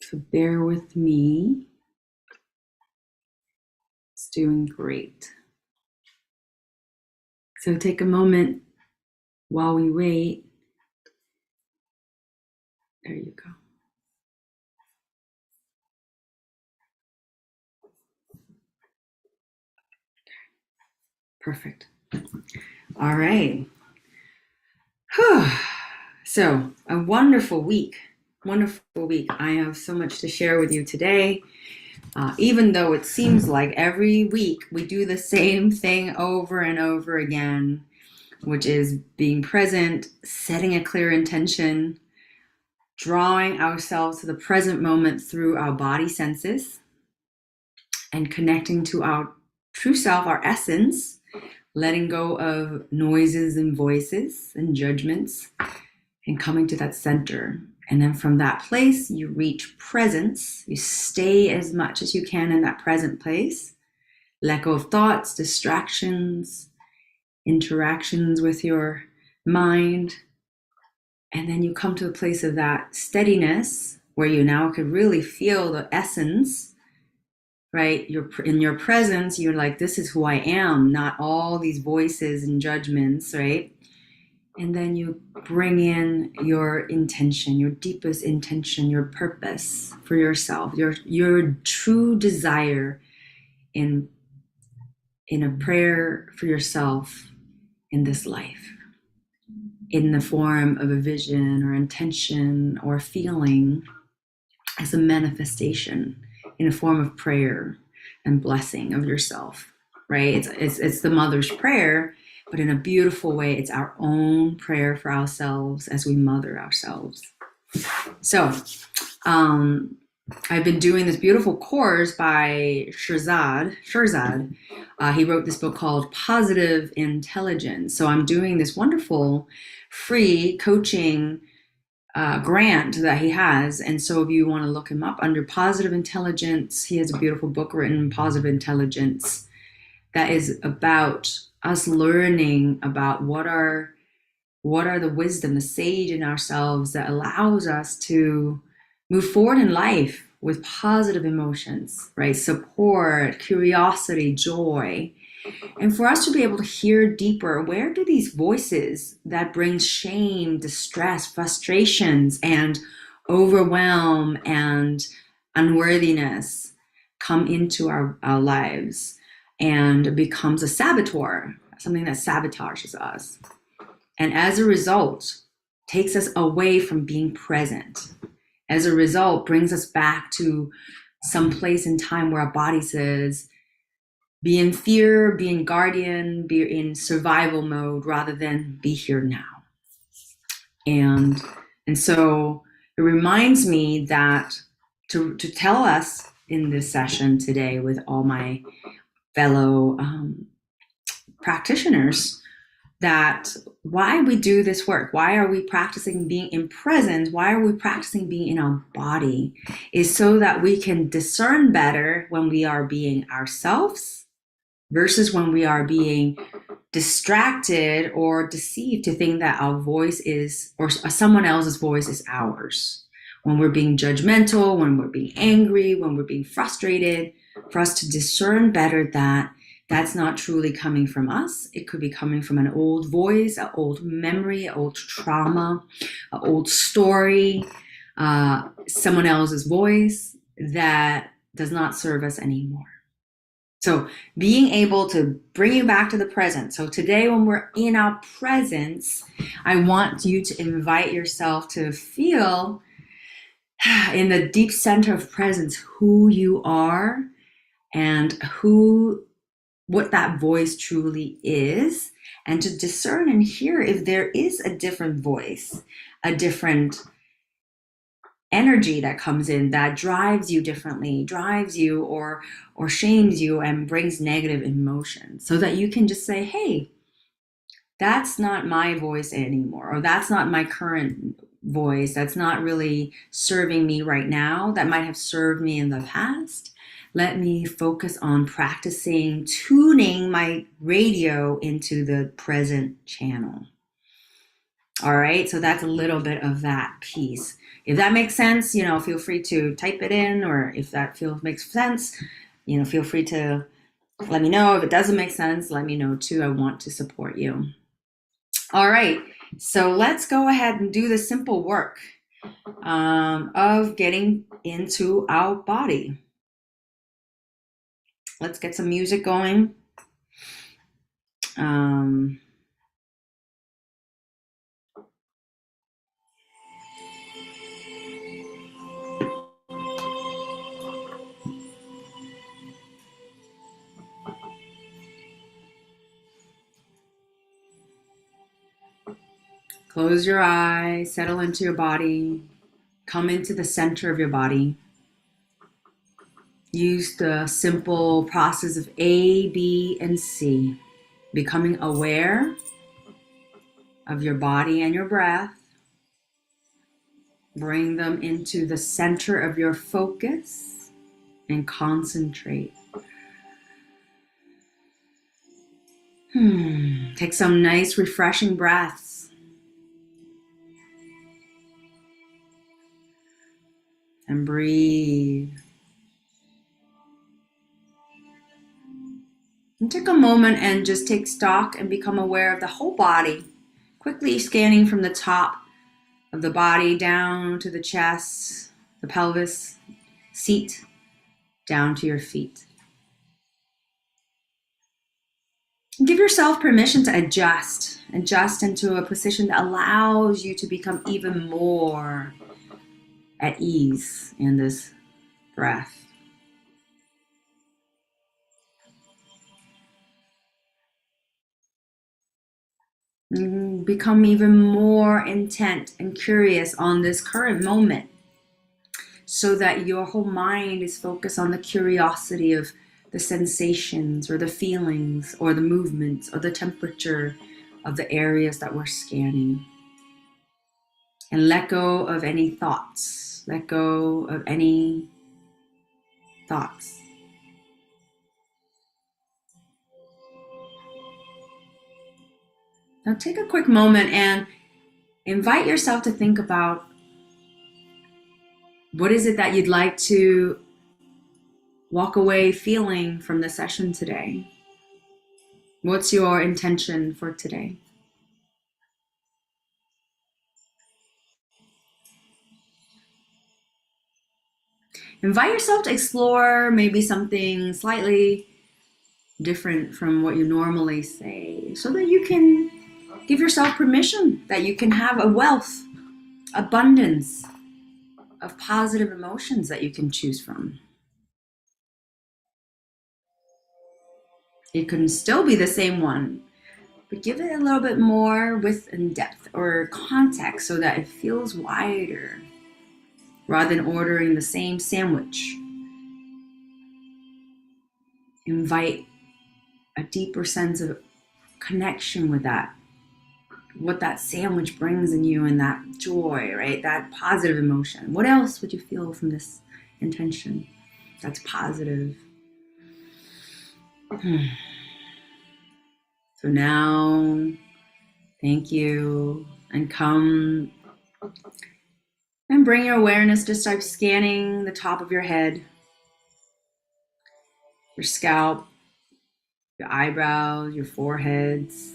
So bear with me. It's doing great. So take a moment while we wait. There you go. Perfect. All right. So a wonderful week. Wonderful week. I have so much to share with you today. Even though it seems like every week we do the same thing over and over again, which is being present, setting a clear intention, drawing ourselves to the present moment through our body senses, and connecting to our true self, our essence, letting go of noises and voices and judgments, and coming to that center. And then from that place, you reach presence. You stay as much as you can in that present place. Let go of thoughts, distractions, interactions with your mind. And then you come to a place of that steadiness where you now could really feel the essence, right? You're in your presence. You're like, this is who I am, not all these voices and judgments, right? And then you bring in your intention, your deepest intention, your purpose for yourself, your true desire in a prayer for yourself in this life, in the form of a vision or intention or feeling, as a manifestation in a form of prayer and blessing of yourself, right? It's the mother's prayer, but in a beautiful way, it's our own prayer for ourselves as we mother ourselves. So I've been doing this beautiful course by Shirzad. He wrote this book called Positive Intelligence. So I'm doing this wonderful free coaching grant that he has. And so if you want to look him up under Positive Intelligence, he has a beautiful book written, Positive Intelligence, that is about us learning about what are the wisdom, the sage in ourselves that allows us to move forward in life with positive emotions, right? Support, curiosity, joy. And for us to be able to hear deeper, where do these voices that bring shame, distress, frustrations, and overwhelm and unworthiness come into our lives and becomes a saboteur, something that sabotages us. And as a result, takes us away from being present. As a result, brings us back to some place in time where our body says, be in fear, be in guardian, be in survival mode rather than be here now. And so it reminds me that to tell us in this session today with all my fellow practitioners that why we do this work, why are we practicing being in presence, why are we practicing being in our body, is so that we can discern better when we are being ourselves versus when we are being distracted or deceived to think that our voice is, or someone else's voice is ours. When we're being judgmental, when we're being angry, when we're being frustrated, for us to discern better that that's not truly coming from us. It could be coming from an old voice, an old memory, an old trauma, an old story, someone else's voice that does not serve us anymore. So being able to bring you back to the present. So today when we're in our presence, I want you to invite yourself to feel in the deep center of presence who you are and what that voice truly is, and to discern and hear if there is a different voice, a different energy that comes in that drives you differently, drives you or shames you and brings negative emotions, so that you can just say, hey, that's not my voice anymore, or that's not my current voice, that's not really serving me right now, that might have served me in the past. Let me focus on practicing tuning my radio into the present channel. All right, so that's a little bit of that piece. If that makes sense, feel free to type it in, or if that makes sense, feel free to let me know. If it doesn't make sense, let me know too. I want to support you. All right, so let's go ahead and do the simple work of getting into our body. Let's get some music going. Close your eyes, settle into your body, come into the center of your body. Use the simple process of A, B, and C, becoming aware of your body and your breath. Bring them into the center of your focus and concentrate. Take some nice, refreshing breaths. And breathe. And take a moment and just take stock and become aware of the whole body, quickly scanning from the top of the body down to the chest, the pelvis, seat, down to your feet. Give yourself permission to adjust into a position that allows you to become even more at ease in this breath. Become even more intent and curious on this current moment so that your whole mind is focused on the curiosity of the sensations or the feelings or the movements or the temperature of the areas that we're scanning. And let go of any thoughts. Let go of any thoughts. Now take a quick moment and invite yourself to think about what is it that you'd like to walk away feeling from the session today? What's your intention for today? Invite yourself to explore maybe something slightly different from what you normally say so that you can give yourself permission that you can have a wealth, abundance of positive emotions that you can choose from. It can still be the same one, but give it a little bit more width and depth or context so that it feels wider rather than ordering the same sandwich. Invite a deeper sense of connection with that, what that sandwich brings in you, and that joy, right? That positive emotion. What else would you feel from this intention that's positive? So now, thank you, and come and bring your awareness to start scanning the top of your head, your scalp, your eyebrows, your foreheads,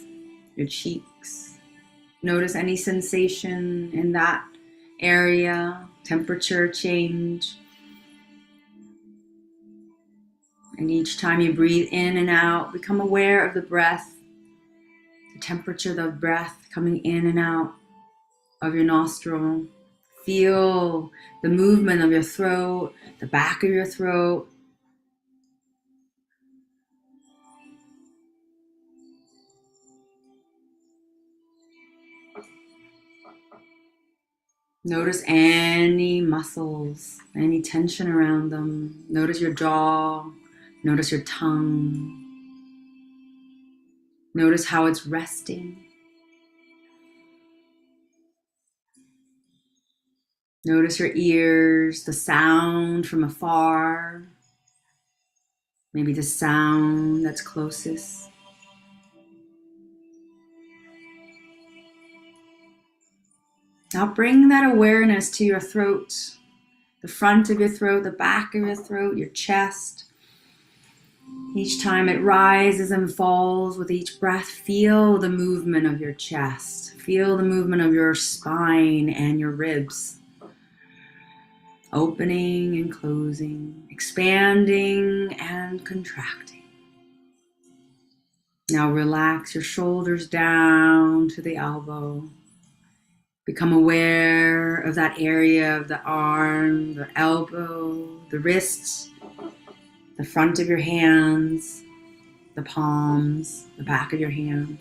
your cheeks. Notice any sensation in that area, temperature change. And each time you breathe in and out, become aware of the breath, the temperature of the breath coming in and out of your nostril. Feel the movement of your throat, the back of your throat. Notice any muscles, any tension around them. Notice your jaw. Notice your tongue. Notice how it's resting. Notice your ears, the sound from afar. Maybe the sound that's closest. Now bring that awareness to your throat, the front of your throat, the back of your throat, your chest. Each time it rises and falls with each breath, feel the movement of your chest. Feel the movement of your spine and your ribs. Opening and closing, expanding and contracting. Now relax your shoulders down to the elbow. Become aware of that area of the arm, the elbow, the wrists, the front of your hands, the palms, the back of your hands.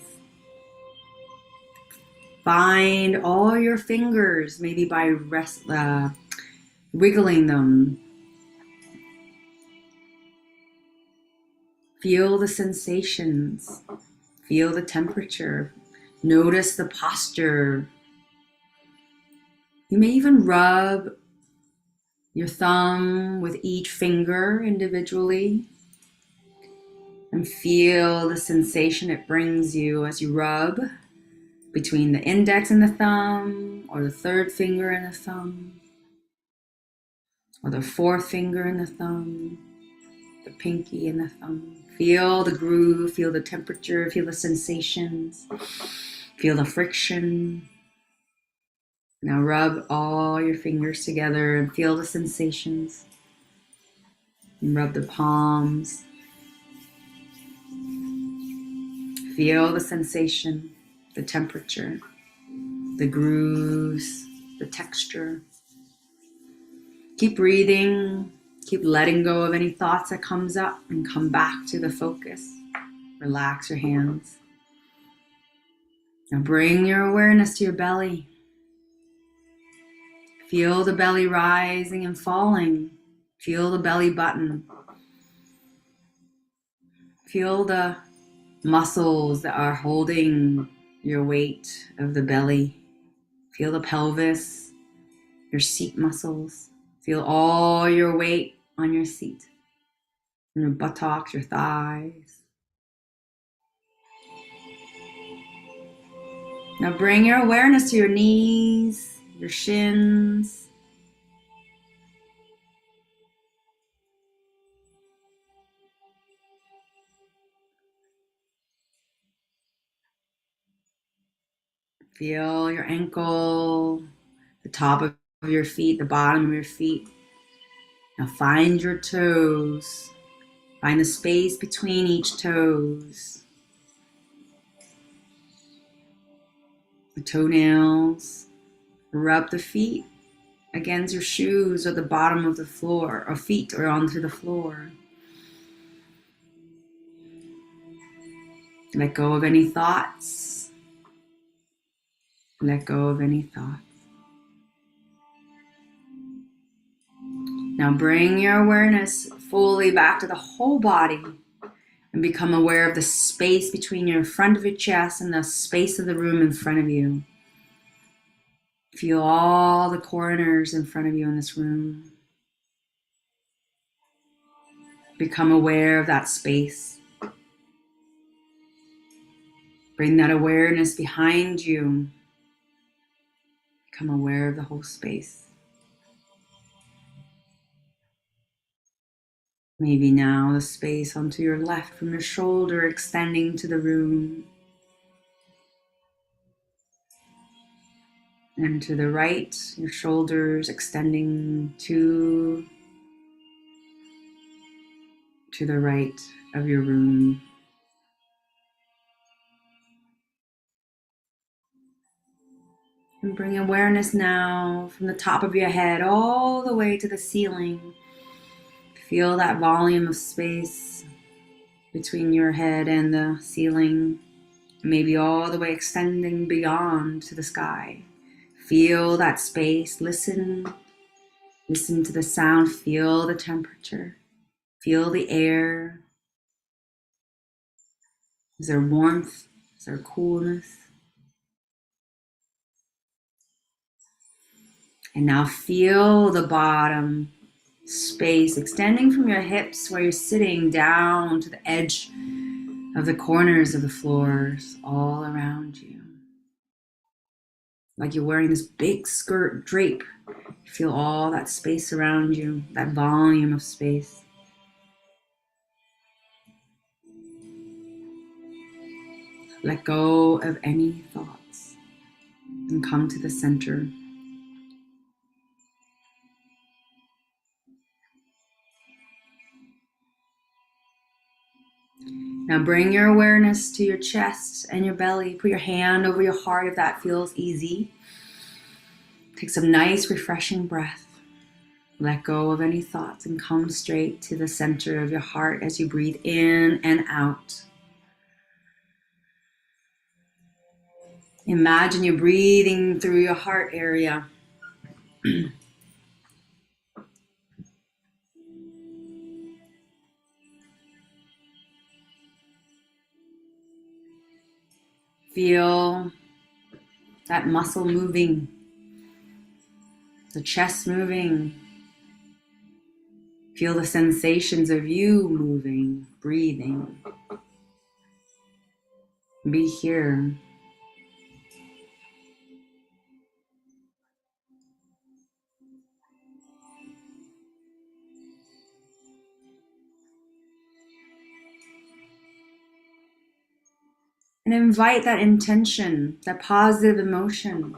Find all your fingers, maybe by wiggling them. Feel the sensations. Feel the temperature. Notice the posture. You may even rub your thumb with each finger individually and feel the sensation it brings you as you rub between the index and the thumb, or the third finger and the thumb, or the fourth finger and the thumb, the pinky and the thumb. Feel the groove, feel the temperature, feel the sensations, feel the friction. Now rub all your fingers together and feel the sensations. And rub the palms. Feel the sensation, the temperature, the grooves, the texture. Keep breathing. Keep letting go of any thoughts that comes up and come back to the focus. Relax your hands. Now bring your awareness to your belly. Feel the belly rising and falling. Feel the belly button. Feel the muscles that are holding your weight of the belly. Feel the pelvis, your seat muscles. Feel all your weight on your seat, your buttocks, your thighs. Now bring your awareness to your knees, your shins. Feel your ankle, the top of your feet, the bottom of your feet. Now find your toes. Find the space between each toes. The toenails. Rub the feet against your shoes or the bottom of the floor, or feet or onto the floor. Let go of any thoughts. Let go of any thoughts. Now bring your awareness fully back to the whole body and become aware of the space between your front of your chest and the space of the room in front of you. Feel all the corners in front of you in this room. Become aware of that space. Bring that awareness behind you. Become aware of the whole space. Maybe now the space onto your left from your shoulder extending to the room. And to the right, your shoulders extending to the right of your room. And bring awareness now from the top of your head all the way to the ceiling. Feel that volume of space between your head and the ceiling, maybe all the way extending beyond to the sky. Feel that space. Listen to the sound. Feel the temperature. Feel the air. Is there warmth? Is there coolness? And now feel the bottom space extending from your hips where you're sitting down to the edge of the corners of the floors all around you. like you're wearing this big skirt drape. You feel all that space around you, that volume of space. Let go of any thoughts and come to the center. Now bring your awareness to your chest and your belly. Put your hand over your heart if that feels easy. Take some nice, refreshing breath. Let go of any thoughts and come straight to the center of your heart as you breathe in and out. Imagine you're breathing through your heart area. Feel that muscle moving, the chest moving. Feel the sensations of you moving, breathing. Be here. And invite that intention, that positive emotion,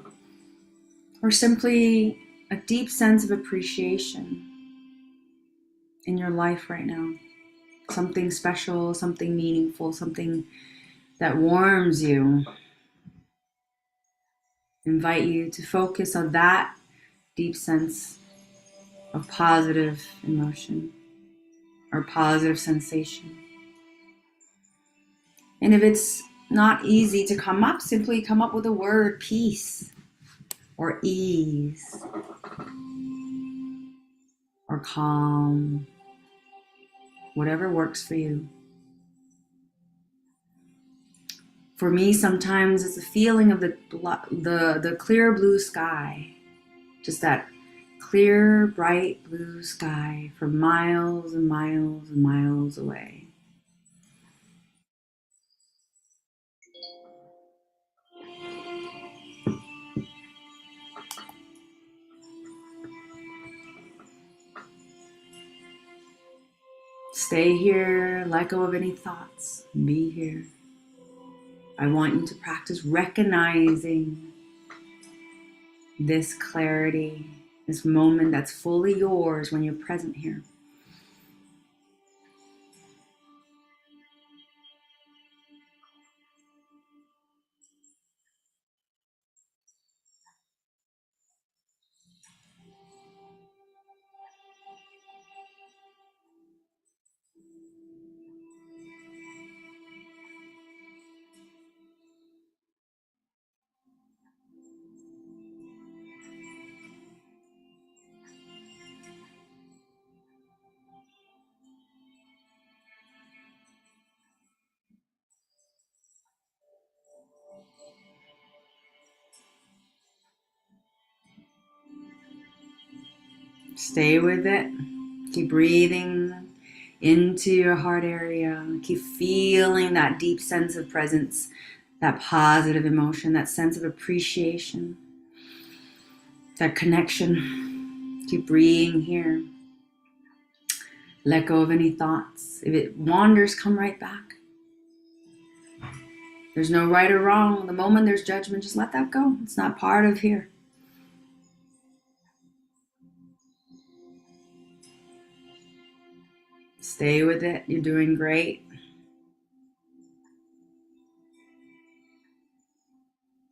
or simply a deep sense of appreciation in your life right now. Something special, something meaningful, something that warms you. Invite you to focus on that deep sense of positive emotion or positive sensation. And if it's not easy to come up, simply come up with the word peace or ease or calm, whatever works for you. For me, sometimes it's a feeling of the clear blue sky, just that clear, bright blue sky for miles and miles and miles away. Stay here, let go of any thoughts, be here. I want you to practice recognizing this clarity, this moment that's fully yours when you're present here. Stay with it. Keep breathing into your heart area. Keep feeling that deep sense of presence, that positive emotion, that sense of appreciation, that connection. Keep breathing here. Let go of any thoughts. If it wanders, come right back. There's no right or wrong. The moment there's judgment, just let that go. It's not part of here. Stay with it. You're doing great.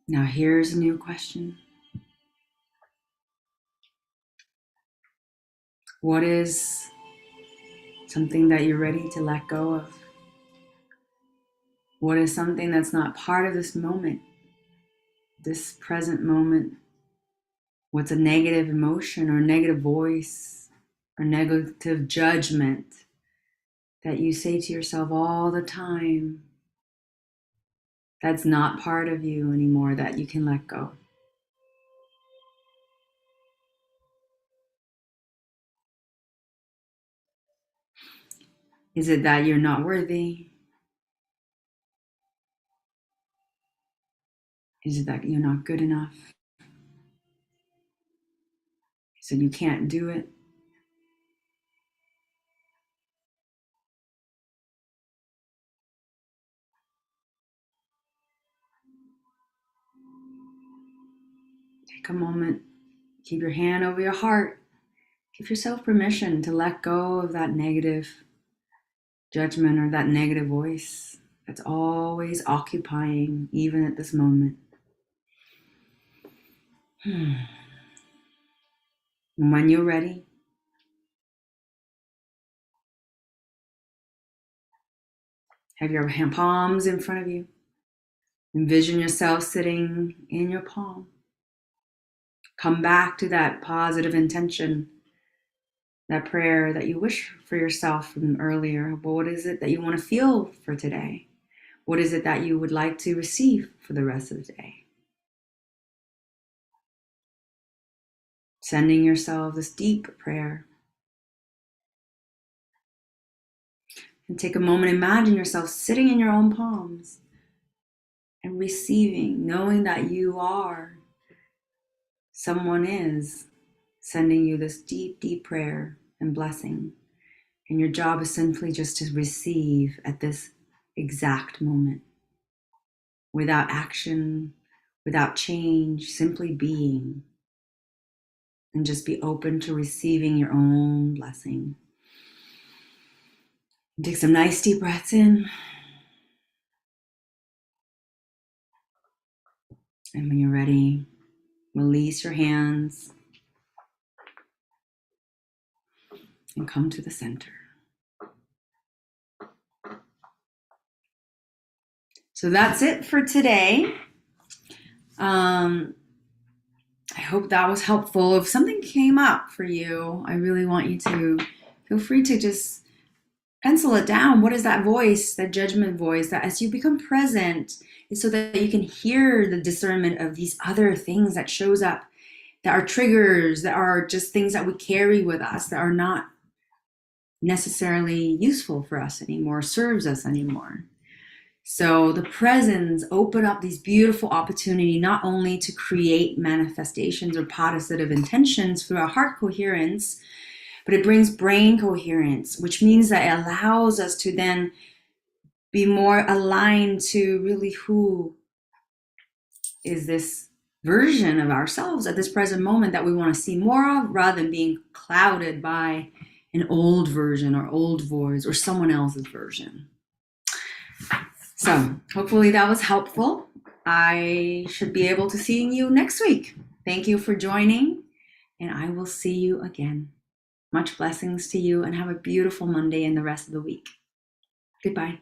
Now here's a new question. What is something that you're ready to let go of? What is something that's not part of this moment, this present moment? What's a negative emotion or negative voice or negative judgment that you say to yourself all the time that's not part of you anymore that you can let go? Is it that you're not worthy? Is it that you're not good enough? So you can't do it. Take a moment, keep your hand over your heart. Give yourself permission to let go of that negative judgment or that negative voice that's always occupying, even at this moment. And when you're ready, have your palms in front of you. Envision yourself sitting in your palm. Come back to that positive intention, that prayer that you wish for yourself from earlier. What is it that you want to feel for today? What is it that you would like to receive for the rest of the day? Sending yourself this deep prayer. And take a moment, imagine yourself sitting in your own palms and receiving, knowing that you are, someone is sending you this deep, deep prayer and blessing. And your job is simply just to receive at this exact moment. Without action, without change, simply being. And just be open to receiving your own blessing. And take some nice deep breaths in. And when you're ready, release your hands and come to the center. So that's it for today. I hope that was helpful. If something came up for you, I really want you to feel free to just pencil it down. What is that voice, that judgment voice, that as you become present, is so that you can hear the discernment of these other things that shows up, that are triggers, that are just things that we carry with us, that are not necessarily useful for us anymore, serves us anymore. So the presence open up these beautiful opportunity, not only to create manifestations or positive intentions through our heart coherence, but it brings brain coherence, which means that it allows us to then be more aligned to really who is this version of ourselves at this present moment that we want to see more of, rather than being clouded by an old version or old voice or someone else's version. So hopefully that was helpful. I should be able to see you next week. Thank you for joining, and I will see you again. Much blessings to you, and have a beautiful Monday and the rest of the week. Goodbye.